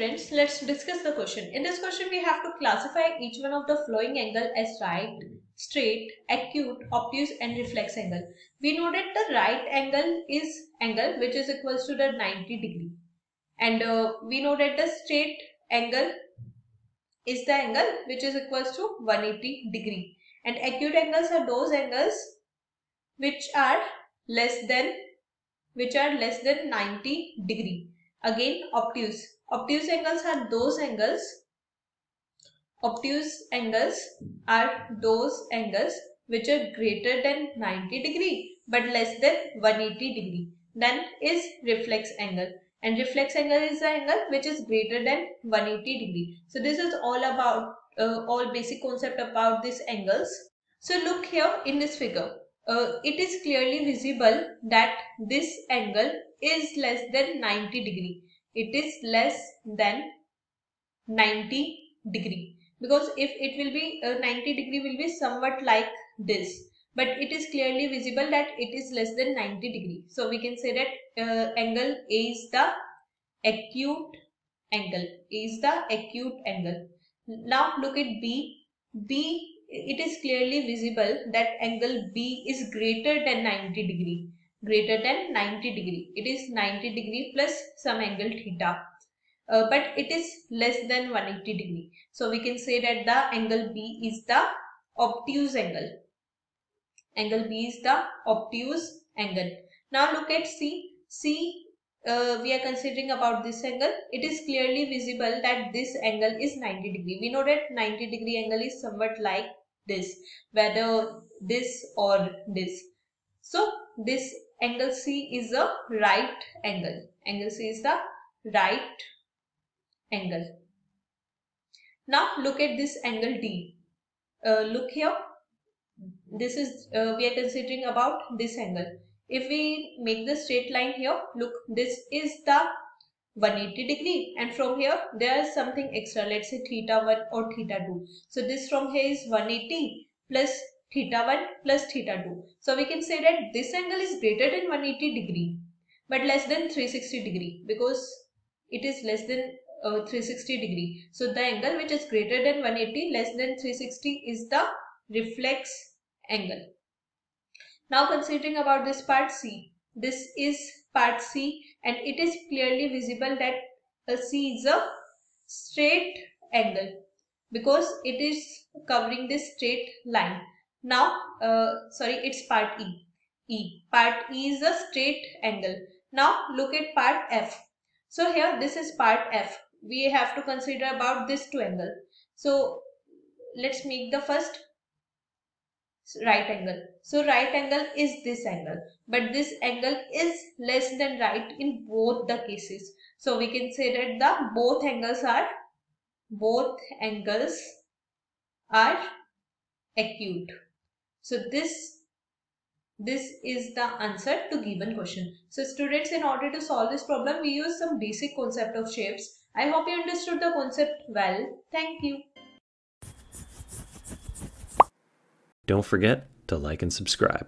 students, let's discuss the question. In this question, we have to classify each one of the flowing angle as right, straight, acute, obtuse and reflex angle. We know that the right angle is angle which is equals to the 90 degree. And we know that the straight angle is the angle which is equals to 180 degree. And acute angles are those angles which are less than 90 degree. Again, obtuse. Obtuse angles are those angles which are greater than 90 degree but less than 180 degree. Then is reflex angle. And reflex angle is the angle which is greater than 180 degree. So this is all about all basic concept about these angles. So look here in this figure. It is clearly visible that this angle is less than 90 degree. It is less than 90 degree, because if it will be 90 degree will be somewhat like this, but it is clearly visible that it is less than 90 degree. So we can say that angle A is the acute angle. Now look at B. It is clearly visible that angle B is greater than 90 degree. It is 90 degree plus some angle theta. But it is less than 180 degree. So we can say that the angle B is the obtuse angle. Now look at C. We are considering about this angle. It is clearly visible that this angle is 90 degree. We know that 90 degree angle is somewhat like this, whether this or this. So this angle C is a right angle. Now look at this angle D. Look here. This is we are considering about this angle. If we make the straight line here, look, this is the 180 degree, and from here there is something extra. Let's say theta 1 or theta 2. So this from here is 180 plus theta 1 plus theta 2. So we can say that this angle is greater than 180 degree but less than 360 degree, because it is less than 360 degree. So the angle which is greater than 180 less than 360 is the reflex angle. Now considering about this part C. This is part C and it is clearly visible that C is a straight angle because it is covering this straight line. Now it's part E. Part E is a straight angle. Now look at part F. So here this is part F. We have to consider about this two angle. So let's make the first right angle. So right angle is this angle, but this angle is less than right in both the cases. So we can say that the both angles are acute. So this is the answer to given question. So students, in order to solve this problem, we use some basic concept of shapes. I hope you understood the concept well. Thank you. Don't forget to like and subscribe.